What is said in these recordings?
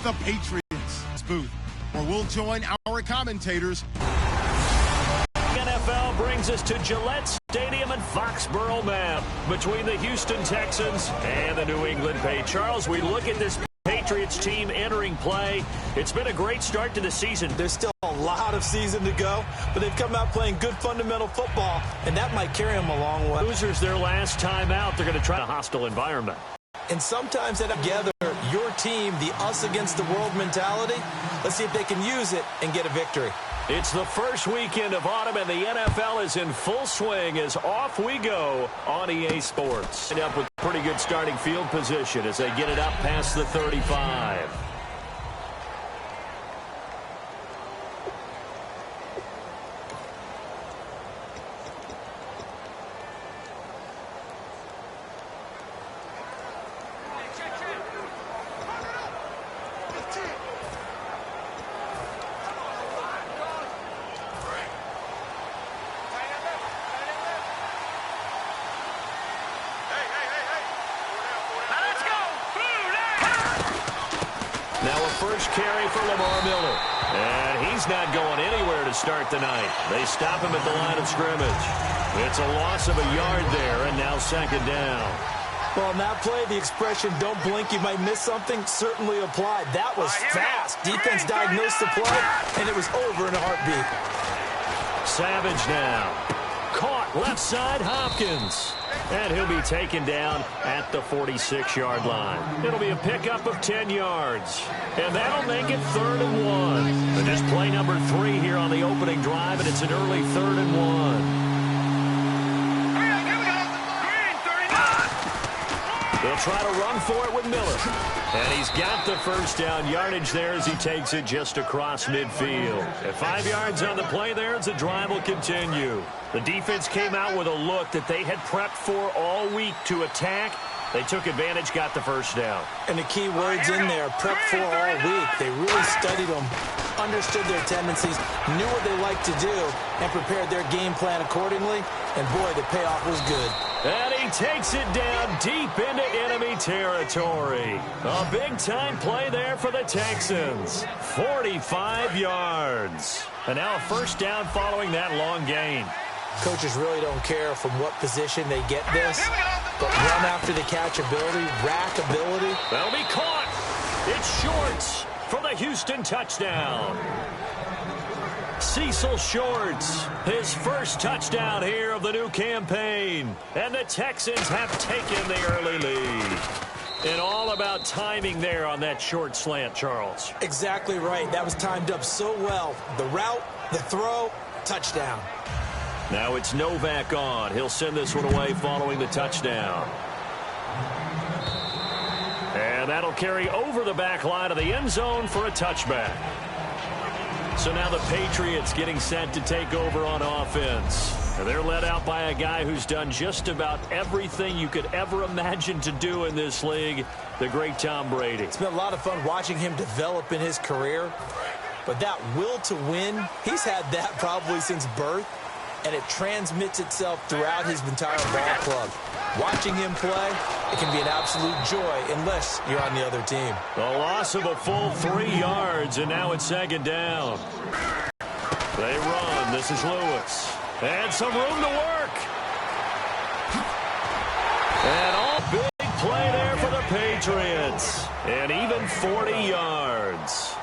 the Patriots booth, where we'll join our commentators. NFL brings us to Gillette Stadium in Foxborough, Mass. Between the Houston Texans and the New England Patriots. Charles, we look at this Patriots team entering play. It's been a great start to the season. There's still a lot of season to go, but they've come out playing good fundamental football, and that might carry them a long way. Losers their last time out. They're going to try a hostile environment. And sometimes that together, your team, the us against the world mentality, let's see if they can use it and get a victory. It's the first weekend of autumn, and the NFL is in full swing as off we go on EA Sports. And up with pretty good starting field position as they get it up past the 35. First carry for Lamar Miller. And he's not going anywhere to start the night. They stop him at the line of scrimmage. It's a loss of a yard there, and now second down. Well, on that play, the expression, don't blink, you might miss something, certainly applied. That was fast. Defense diagnosed the play, and it was over in a heartbeat. Savage now. Caught left side, Hopkins. And he'll be taken down at the 46-yard line. It'll be a pickup of 10 yards. And that'll make it 3rd and 1. And just play number 3 here on the opening drive, and it's an early 3rd and 1. They'll try to run for it with Miller. And he's got the first down yardage there as he takes it just across midfield. At 5 yards on the play there as the drive will continue. The defense came out with a look that they had prepped for all week to attack. They took advantage, got the first down. And the key words in there, prep for all week. They really studied them, understood their tendencies, knew what they liked to do, and prepared their game plan accordingly. And boy, the payoff was good. And he takes it down deep into enemy territory. A big-time play there for the Texans. 45 yards. And now a first down following that long gain. Coaches really don't care from what position they get this, but run after the catch ability, rack ability. That'll be caught. It's Shorts for the Houston touchdown. Cecil Shorts, his first touchdown here of the new campaign. And the Texans have taken the early lead. And all about timing there on that short slant, Charles. Exactly right. That was timed up so well. The route, the throw, touchdown. Now it's Novak on. He'll send this one away following the touchdown. And that'll carry over the back line of the end zone for a touchback. So now the Patriots getting set to take over on offense. And they're led out by a guy who's done just about everything you could ever imagine to do in this league, the great Tom Brady. It's been a lot of fun watching him develop in his career. But that will to win, he's had that probably since birth. And it transmits itself throughout his entire ball club. Watching him play, it can be an absolute joy unless you're on the other team. The loss of a full 3 yards, and now it's second down. They run. This is Lewis. And some room to work. And all big play there for the Patriots. And even 40 yards.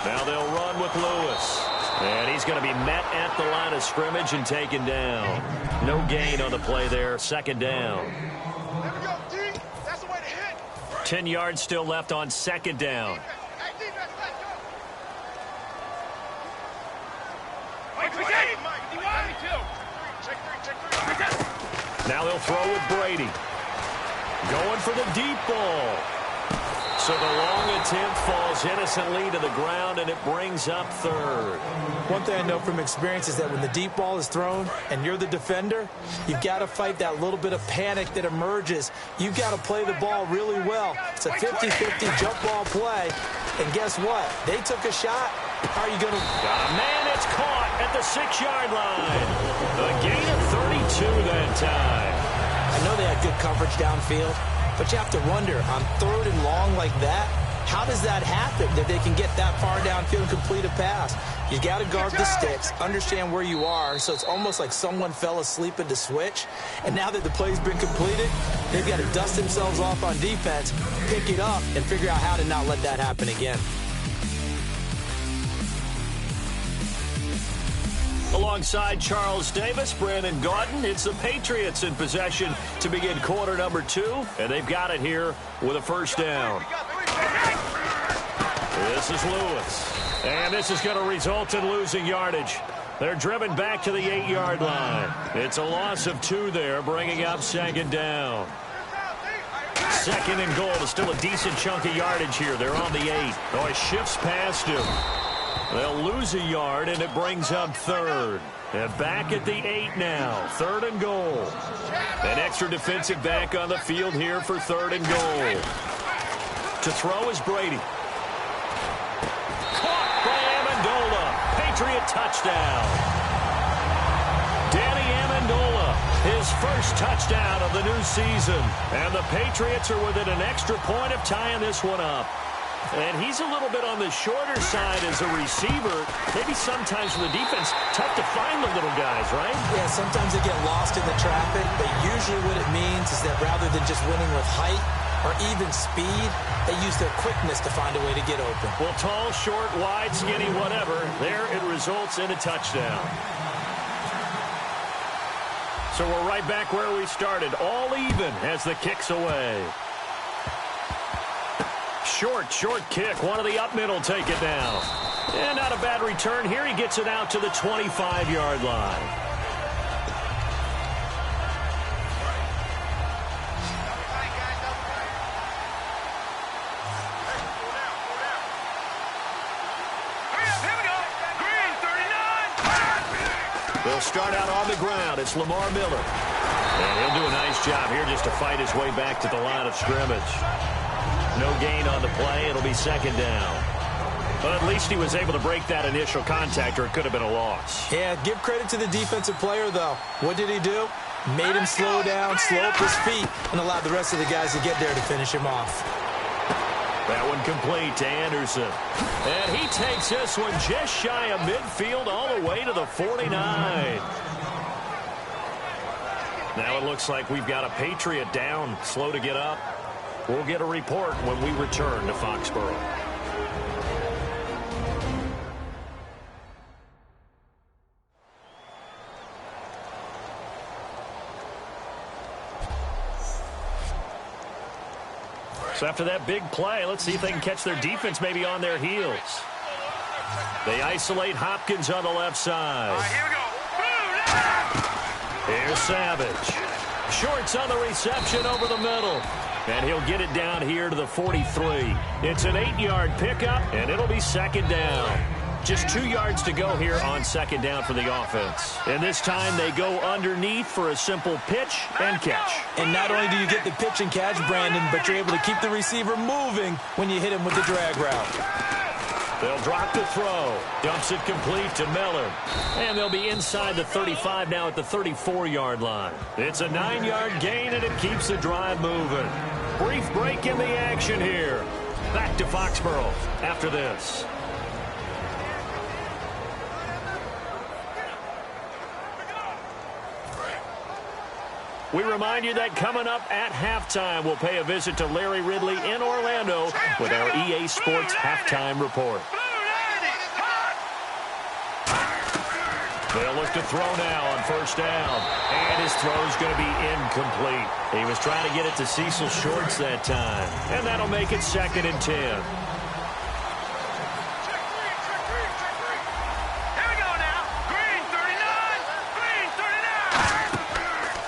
Now they'll run with Lewis. And he's going to be met at the line of scrimmage and taken down. No gain on the play there. Second down. 10 yards still left on second down. Now they'll throw with Brady. Going for the deep ball. So the long attempt falls innocently to the ground, and it brings up third. One thing I know from experience is that when the deep ball is thrown and you're the defender, you've got to fight that little bit of panic that emerges. You've got to play the ball really well. It's a 50-50 jump ball play. And guess what? They took a shot. How are you going to... Got a man. It's caught at the 6-yard line. A gain of 32 that time. I know they had good coverage downfield, but you have to wonder, on 3rd and long like that, how does that happen, that they can get that far downfield and complete a pass? You got to guard the sticks, understand where you are, so it's almost like someone fell asleep at the switch, and now that the play's been completed, they've got to dust themselves off on defense, pick it up, and figure out how to not let that happen again. Alongside Charles Davis, Brandon Gaudin, it's the Patriots in possession to begin quarter number 2, and they've got it here with a first down. This is Lewis, and this is going to result in losing yardage. They're driven back to the 8-yard line. It's a loss of 2 there, bringing up 2nd down. 2nd and goal is still a decent chunk of yardage here. They're on the 8. Oh, he shifts past him. They'll lose a yard, and it brings up 3rd. And back at the 8 now, 3rd and goal. An extra defensive back on the field here for 3rd and goal. To throw is Brady. Caught by Amendola. Patriot touchdown. Danny Amendola, his first touchdown of the new season. And the Patriots are within an extra point of tying this one up. And he's a little bit on the shorter side as a receiver. Maybe sometimes for the defense, tough to find the little guys, right? Yeah, sometimes they get lost in the traffic, but usually what it means is that rather than just winning with height or even speed, they use their quickness to find a way to get open. Well, tall, short, wide, skinny, whatever, there it results in a touchdown. So we're right back where we started, all even as the kick's away. Short kick. One of the up middle take it down. And not a bad return here. He gets it out to the 25-yard line. They'll start out on the ground. It's Lamar Miller. And he'll do a nice job here just to fight his way back to the line of scrimmage. No gain on the play. It'll be 2nd down. But at least he was able to break that initial contact, or it could have been a loss. Yeah, give credit to the defensive player, though. What did he do? Made him slow down, slow up his feet, and allowed the rest of the guys to get there to finish him off. That one complete to Anderson. And he takes this one just shy of midfield all the way to the 49. Now it looks like we've got a Patriot down, slow to get up. We'll get a report when we return to Foxborough. So after that big play, let's see if they can catch their defense maybe on their heels. They isolate Hopkins on the left side. Here's Savage. Shorts on the reception over the middle. And he'll get it down here to the 43. It's an 8-yard pickup, and it'll be 2nd down. Just 2 yards to go here on 2nd down for the offense. And this time they go underneath for a simple pitch and catch. And not only do you get the pitch and catch, Brandon, but you're able to keep the receiver moving when you hit him with the drag route. They'll drop the throw. Dumps it complete to Miller. And they'll be inside the 35 now at the 34-yard line. It's a 9-yard gain, and it keeps the drive moving. Brief break in the action here. Back to Foxborough after this. We remind you that coming up at halftime, we'll pay a visit to Larry Ridley in Orlando with our EA Sports Halftime Report. They'll look to throw now on 1st down. And his throw's going to be incomplete. He was trying to get it to Cecil Shorts that time. And that'll make it 2nd and 10.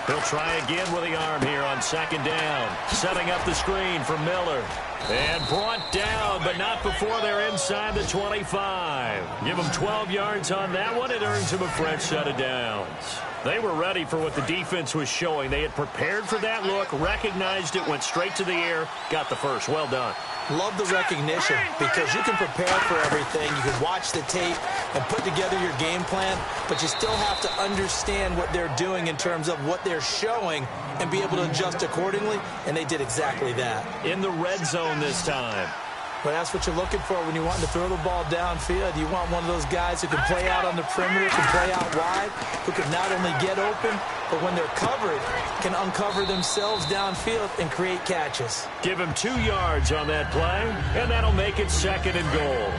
He'll try again with the arm here on 2nd down. Setting up the screen for Miller. And brought down, but not before they're inside the 25. Give him 12 yards on that one. It earns him a fresh set of downs. They were ready for what the defense was showing. They had prepared for that look, recognized it, went straight to the air, got the first. Well done. Love the recognition because you can prepare for everything. You can watch the tape and put together your game plan, but you still have to understand what they're doing in terms of what they're showing and be able to adjust accordingly, and they did exactly that. In the red zone this time. But that's what you're looking for when you want to throw the ball downfield. You want one of those guys who can play out on the perimeter, can play out wide, who can not only get open, but when they're covered, can uncover themselves downfield and create catches. Give him 2 yards on that play, and that'll make it 2nd and goal.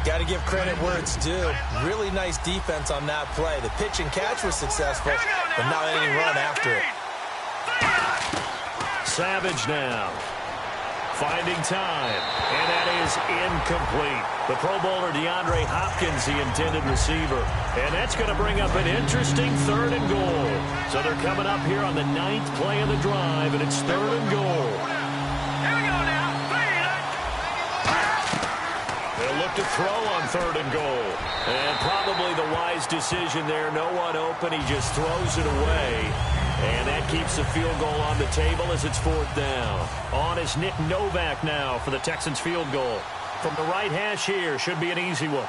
Got to give credit where it's due. Really nice defense on that play. The pitch and catch was successful, but not any run after it. Savage now. Finding time, and that is incomplete. The Pro Bowler DeAndre Hopkins, the intended receiver. And that's going to bring up an interesting 3rd and goal. So they're coming up here on the 9th play of the drive, and it's 3rd and goal. Here we go now. They'll look to throw on 3rd and goal. And probably the wise decision there. No one open. He just throws it away. And that keeps the field goal on the table as it's 4th down. On is Nick Novak now for the Texans field goal. From the right hash here, should be an easy one.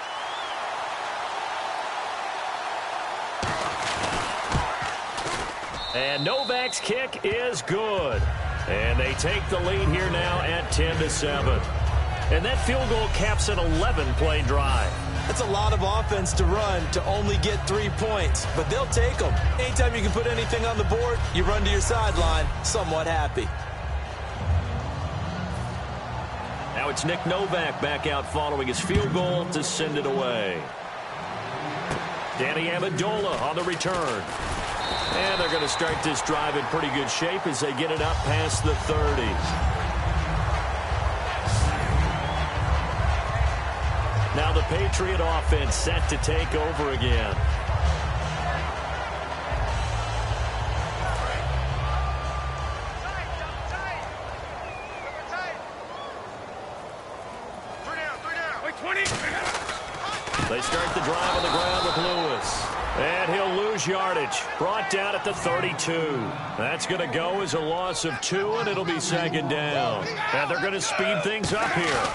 And Novak's kick is good. And they take the lead here now at 10-7. And that field goal caps an 11-play drive. That's a lot of offense to run to only get 3 points, but they'll take them. Anytime you can put anything on the board, you run to your sideline somewhat happy. Now it's Nick Novak back out following his field goal to send it away. Danny Amendola on the return. And they're going to start this drive in pretty good shape as they get it up past the 30. Now the Patriot offense set to take over again. They start the drive on the ground with Lewis. And he'll lose yardage. Brought down at the 32. That's going to go as a loss of 2, and it'll be 2nd down. And they're going to speed things up here.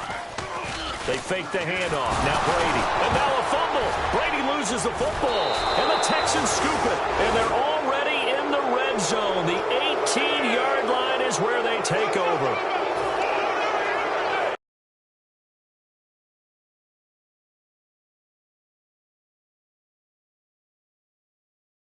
They fake the handoff. Now Brady. And now a fumble. Brady loses the football. And the Texans scoop it. And they're already in the red zone. The 18-yard line is where they take over.